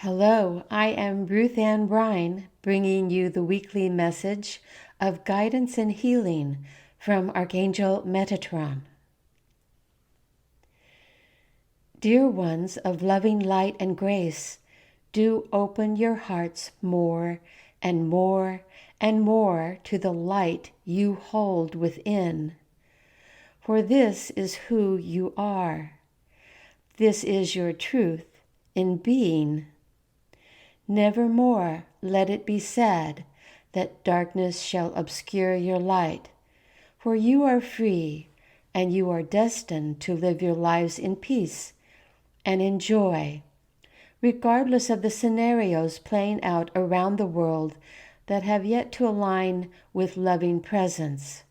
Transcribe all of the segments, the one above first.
Hello, I am Ruth Rhine, bringing you the weekly message of guidance and healing from Archangel Metatron. Dear ones of loving light and grace, do open your hearts more and more and more to the light you hold within. For this is who you are. This is your truth in being. Nevermore let it be said that darkness shall obscure your light, for you are free and you are destined to live your lives in peace and in joy, regardless of the scenarios playing out around the world that have yet to align with loving presence.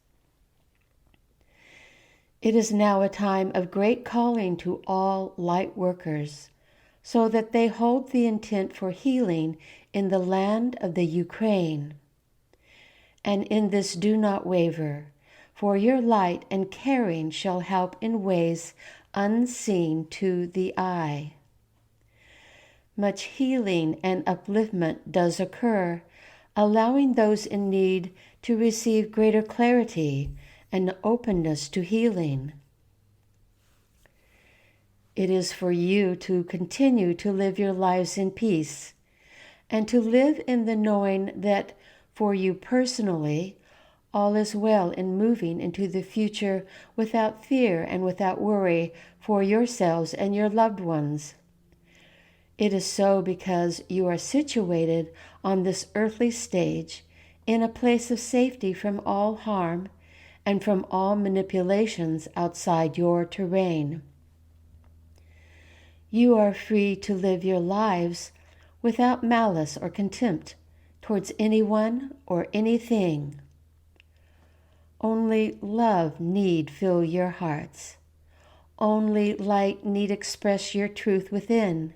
It is now a time of great calling to all light workers, so that they hold the intent for healing in the land of the Ukraine. And in this do not waver, for your light and caring shall help in ways unseen to the eye. Much healing and upliftment does occur, allowing those in need to receive greater clarity and openness to healing. It is for you to continue to live your lives in peace and to live in the knowing that for you personally, all is well in moving into the future without fear and without worry for yourselves and your loved ones. It is so because you are situated on this earthly stage in a place of safety from all harm and from all manipulations outside your terrain. You are free to live your lives without malice or contempt towards anyone or anything. Only love need fill your hearts. Only light need express your truth within.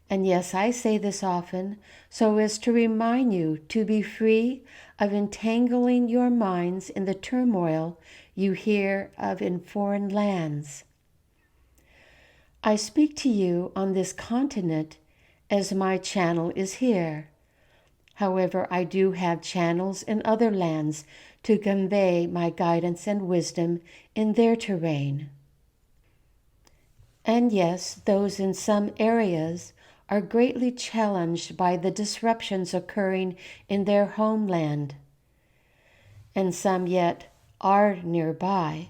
And yes, I say this often so as to remind you to be free of entangling your minds in the turmoil you hear of in foreign lands. I speak to you on this continent as my channel is here. However, I do have channels in other lands to convey my guidance and wisdom in their terrain. And yes, those in some areas are greatly challenged by the disruptions occurring in their homeland, and some yet are nearby.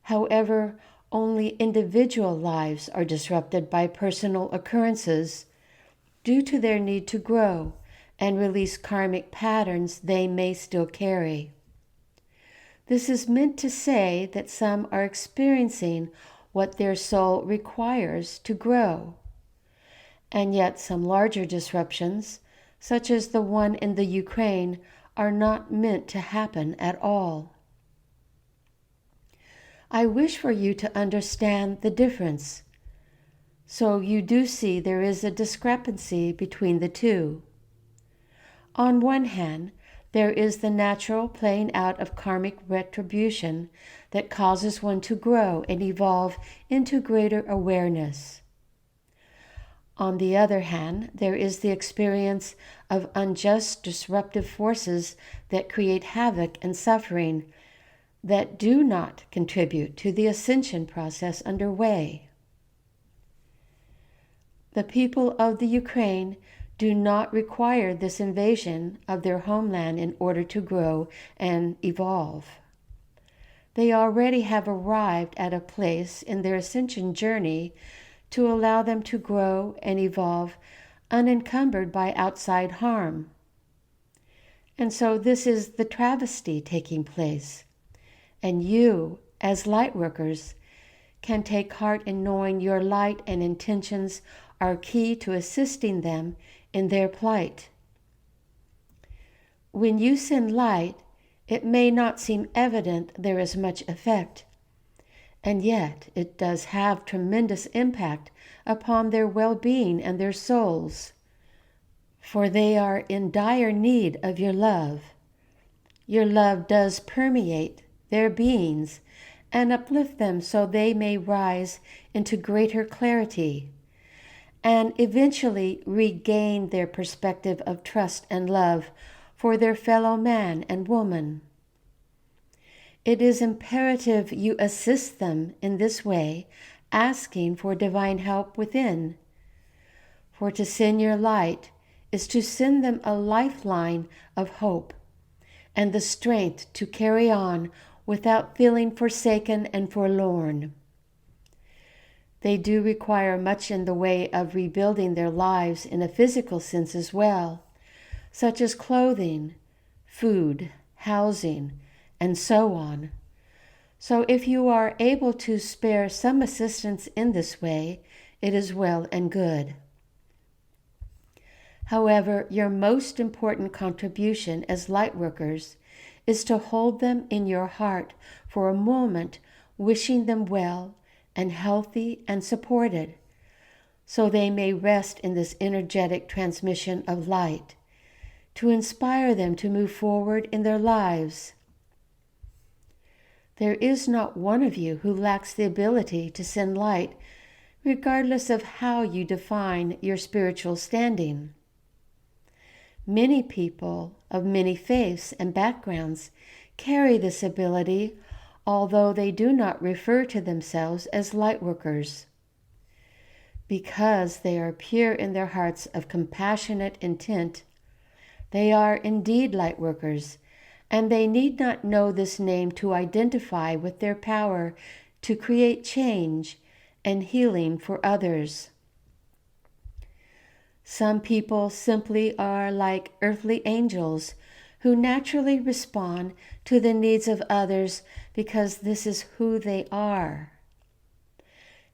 However, only individual lives are disrupted by personal occurrences due to their need to grow and release karmic patterns they may still carry. This is meant to say that some are experiencing what their soul requires to grow, and yet some larger disruptions, such as the one in the Ukraine, are not meant to happen at all. I wish for you to understand the difference. So you do see there is a discrepancy between the two. On one hand, there is the natural playing out of karmic retribution that causes one to grow and evolve into greater awareness. On the other hand, there is the experience of unjust disruptive forces that create havoc and suffering that do not contribute to the ascension process underway. The people of the Ukraine do not require this invasion of their homeland in order to grow and evolve. They already have arrived at a place in their ascension journey to allow them to grow and evolve unencumbered by outside harm. And so this is the travesty taking place. And you, as light workers, can take heart in knowing your light and intentions are key to assisting them in their plight. When you send light, it may not seem evident there is much effect, and yet it does have tremendous impact upon their well-being and their souls, for they are in dire need of your love. Your love does permeate their beings and uplift them so they may rise into greater clarity and eventually regain their perspective of trust and love for their fellow man and woman. It is imperative you assist them in this way, asking for divine help within. For to send your light is to send them a lifeline of hope and the strength to carry on without feeling forsaken and forlorn. They do require much in the way of rebuilding their lives in a physical sense as well, such as clothing, food, housing, and so on. So if you are able to spare some assistance in this way, it is well and good. However, your most important contribution as light workers is to hold them in your heart for a moment, wishing them well and healthy and supported, so they may rest in this energetic transmission of light, to inspire them to move forward in their lives. There is not one of you who lacks the ability to send light, regardless of how you define your spiritual standing. Many people of many faiths and backgrounds carry this ability, although they do not refer to themselves as light workers. Because they are pure in their hearts of compassionate intent, they are indeed light workers, and they need not know this name to identify with their power to create change and healing for others. Some people simply are like earthly angels who naturally respond to the needs of others because this is who they are.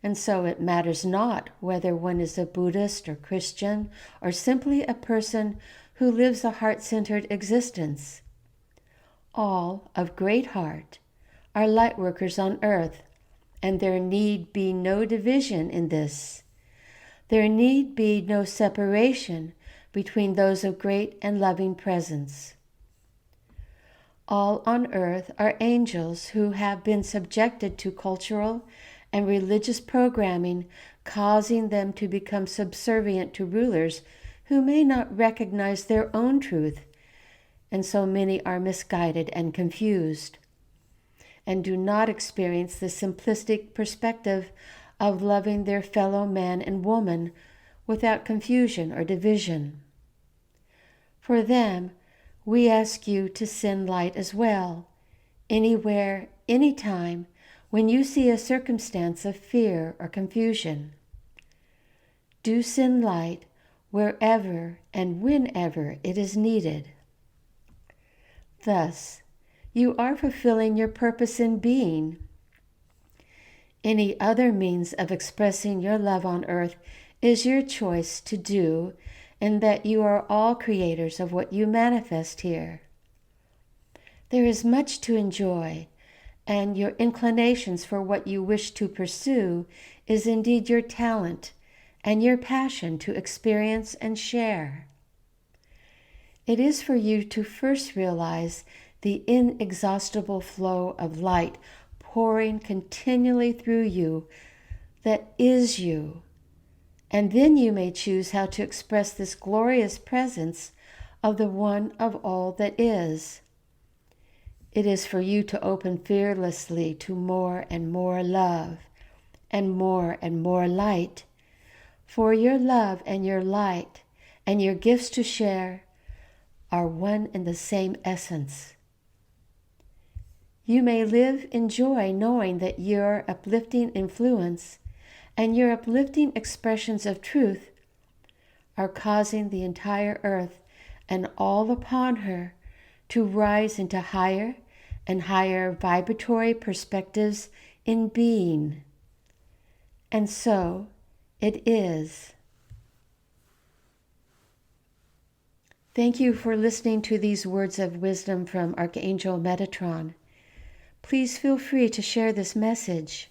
And so it matters not whether one is a Buddhist or Christian or simply a person who lives a heart-centered existence. All of great heart are light workers on earth, and there need be no division in this. There need be no separation between those of great and loving presence. All on earth are angels who have been subjected to cultural and religious programming, causing them to become subservient to rulers who may not recognize their own truth, and so many are misguided and confused, and do not experience the simplistic perspective of loving their fellow man and woman without confusion or division. For them, we ask you to send light as well, anywhere, anytime, when you see a circumstance of fear or confusion. Do send light wherever and whenever it is needed. Thus, you are fulfilling your purpose in being. Any other means of expressing your love on earth is your choice to do, and that you are all creators of what you manifest here. There is much to enjoy, and your inclinations for what you wish to pursue is indeed your talent and your passion to experience and share. It is for you to first realize the inexhaustible flow of light pouring continually through you that is you, and then you may choose how to express this glorious presence of the one of all that is. It is for you to open fearlessly to more and more love and more light, for your love and your light and your gifts to share are one and the same essence. You may live in joy knowing that your uplifting influence and your uplifting expressions of truth are causing the entire earth and all upon her to rise into higher and higher vibratory perspectives in being. And so it is. Thank you for listening to these words of wisdom from Archangel Metatron. Please feel free to share this message.